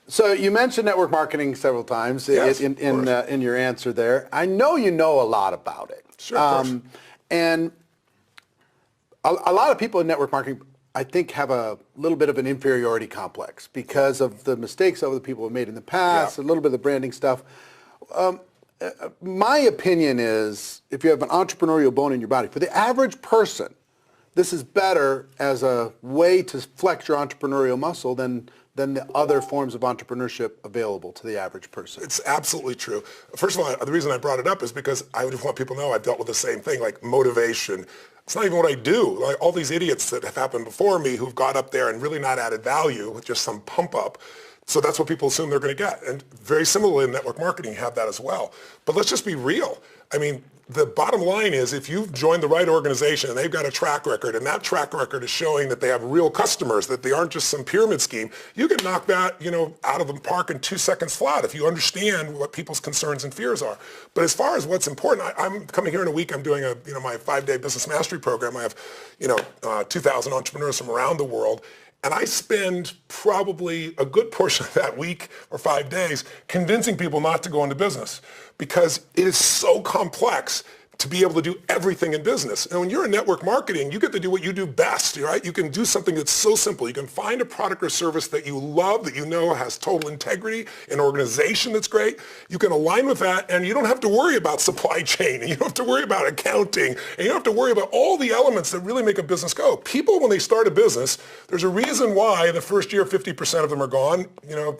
So you mentioned network marketing several times Yes, in your answer there. I know you know a lot about it. Sure, of course. And a lot of people in network marketing, I think, have a little bit of an inferiority complex because of the mistakes other people have made in the past, a little bit of the branding stuff. My opinion is, if you have an entrepreneurial bone in your body, for the average person, this is better as a way to flex your entrepreneurial muscle than the other forms of entrepreneurship available to the average person. It's absolutely true. First of all, the reason I brought it up is because I just want people to know I've dealt with the same thing, like motivation. It's not even what I do. Like all these idiots that have happened before me who've got up there and really not added value with just some pump up. So that's what people assume they're going to get. And very similarly in network marketing, you have that as well. But let's just be real. I mean, the bottom line is if you've joined the right organization and they've got a track record and that track record is showing that they have real customers, that they aren't just some pyramid scheme, you can knock that, out of the park in 2 seconds flat if you understand what people's concerns and fears are. But as far as what's important, I'm coming here in a week. I'm doing my 5-day business mastery program. I have, 2,000 entrepreneurs from around the world. And I spend probably a good portion of that week or 5 days convincing people not to go into business because it is so complex to be able to do everything in business. And when you're in network marketing, you get to do what you do best, right? You can do something that's so simple. You can find a product or service that you love, that you know has total integrity, an organization that's great. You can align with that, and you don't have to worry about supply chain, and you don't have to worry about accounting, and you don't have to worry about all the elements that really make a business go. People, when they start a business, there's a reason why the first year 50% of them are gone,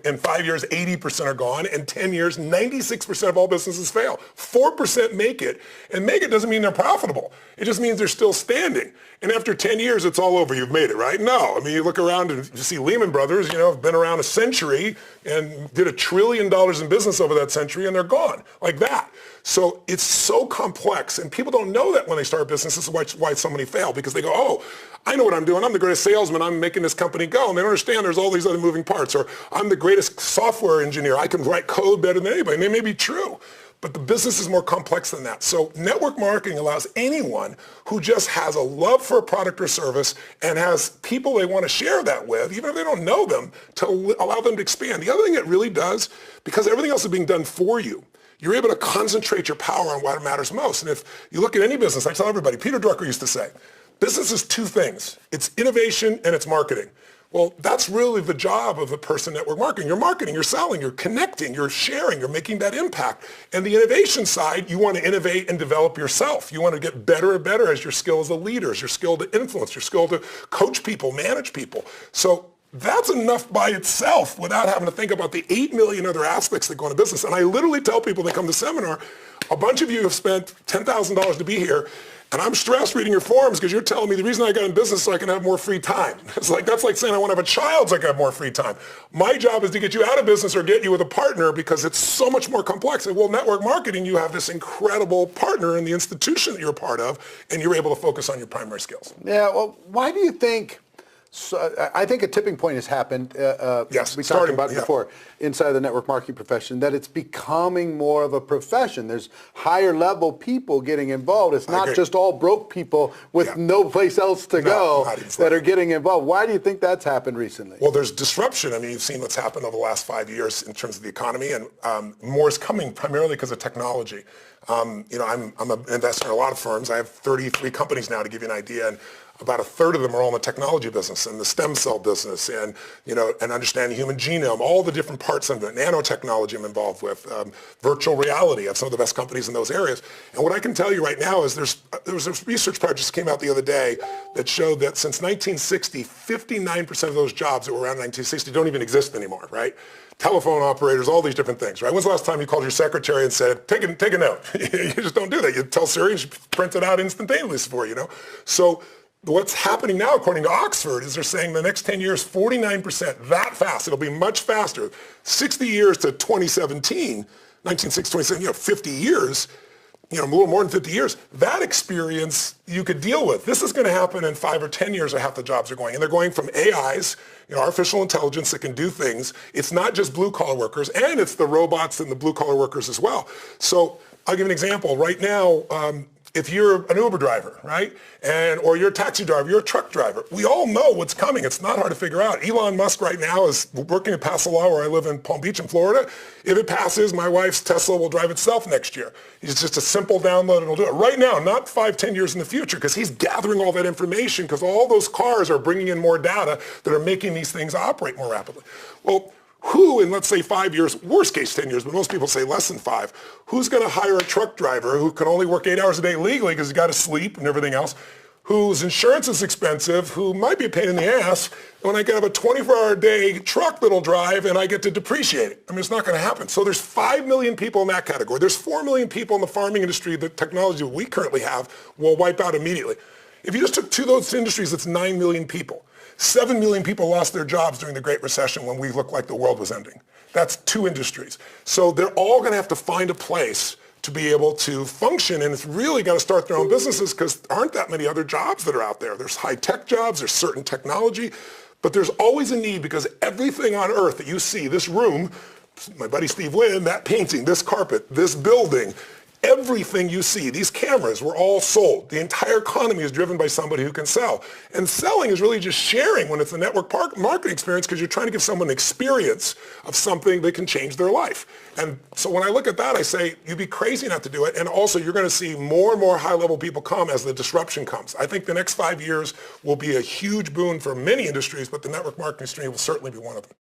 in 5 years 80% are gone, in 10 years 96% of all businesses fail. 4% make it, and make it doesn't mean they're profitable. It just means they're still standing. And after 10 years, it's all over. You've made it, right? No. I mean, you look around and you see Lehman Brothers, have been around a century and did $1 trillion in business over that century, and they're gone like that. So it's so complex, and people don't know that when they start business. This is why so many fail, because they go, oh, I know what I'm doing. I'm the greatest salesman. I'm making this company go. And they don't understand there's all these other moving parts. Or I'm the greatest software engineer. I can write code better than anybody. And they may be true. But the business is more complex than that. So network marketing allows anyone who just has a love for a product or service and has people they want to share that with, even if they don't know them, to allow them to expand. The other thing it really does, because everything else is being done for you, you're able to concentrate your power on what matters most. And if you look at any business, I tell everybody, Peter Drucker used to say, business is two things. It's innovation and it's marketing. Well, that's really the job of a person in network marketing. You're marketing, you're selling, you're connecting, you're sharing, you're making that impact. And the innovation side, you want to innovate and develop yourself. You want to get better and better as your skill as a leader, as your skill to influence, your skill to coach people, manage people. So that's enough by itself without having to think about the 8 million other aspects that go into business. And I literally tell people that come to seminar, a bunch of you have spent $10,000 to be here, and I'm stressed reading your forums because you're telling me the reason I got in business is so I can have more free time. That's like saying I want to have a child so I can have more free time. My job is to get you out of business or get you with a partner because it's so much more complex. And well, network marketing, you have this incredible partner in the institution that you're a part of, and you're able to focus on your primary skills. Yeah, well, why do you think... So I think a tipping point has happened, yes, we talked about it before, inside the network marketing profession, that it's becoming more of a profession. There's higher level people getting involved. It's not just all broke people with no place else to go that are getting involved. Why do you think that's happened recently? Well, there's disruption. I mean, you've seen what's happened over the last 5 years in terms of the economy, and more is coming primarily because of technology. I'm an investor in a lot of firms. I have 33 companies now, to give you an idea, and about a third of them are all in the technology business and the stem cell business and, and understanding human genome, all the different parts of it. Nanotechnology I'm involved with, virtual reality. I have some of the best companies in those areas. And what I can tell you right now is there was a research project that came out the other day that showed that since 1960, 59% of those jobs that were around 1960 don't even exist anymore, right? Telephone operators, all these different things, right? When's the last time you called your secretary and said, take a note? You just don't do that. You tell Siri and she prints it out instantaneously for you, So what's happening now, according to Oxford, is they're saying the next 10 years, 49%, that fast. It'll be much faster. 60 years to 2017, 1960, 2017, 50 years, a little more than 50 years. That experience you could deal with. This is going to happen in 5 or 10 years, or half the jobs are going. And they're going from AIs, artificial intelligence that can do things. It's not just blue-collar workers, and it's the robots and the blue-collar workers as well. So I'll give you an example. Right now, if you're an Uber driver, right? Or you're a taxi driver, you're a truck driver. We all know what's coming. It's not hard to figure out. Elon Musk right now is working to pass a law where I live in Palm Beach in Florida. If it passes, my wife's Tesla will drive itself next year. It's just a simple download and it'll do it. Right now, not 5, 10 years in the future, because he's gathering all that information because all those cars are bringing in more data that are making these things operate more rapidly. Well, who in, let's say, 5 years, worst case 10 years, but most people say less than 5, who's going to hire a truck driver who can only work 8 hours a day legally because he's got to sleep and everything else, whose insurance is expensive, who might be a pain in the ass, when I can have a 24-hour-a-day truck that'll drive and I get to depreciate it? I mean, it's not going to happen. So there's 5 million people in that category. There's 4 million people in the farming industry. The technology we currently have will wipe out immediately. If you just took 2 of those industries, that's 9 million people. 7 million people lost their jobs during the Great Recession when we looked like the world was ending. That's 2 industries. So they're all going to have to find a place to be able to function, and it's really got to start their own businesses because there aren't that many other jobs that are out there. There's high-tech jobs, there's certain technology, but there's always a need because everything on earth that you see, this room, my buddy Steve Wynn, that painting, this carpet, this building, everything you see, these cameras were all sold. The entire economy is driven by somebody who can sell. And selling is really just sharing when it's a network marketing experience because you're trying to give someone an experience of something that can change their life. And so when I look at that, I say, you'd be crazy not to do it. And also, you're going to see more and more high-level people come as the disruption comes. I think the next 5 years will be a huge boon for many industries, but the network marketing industry will certainly be one of them.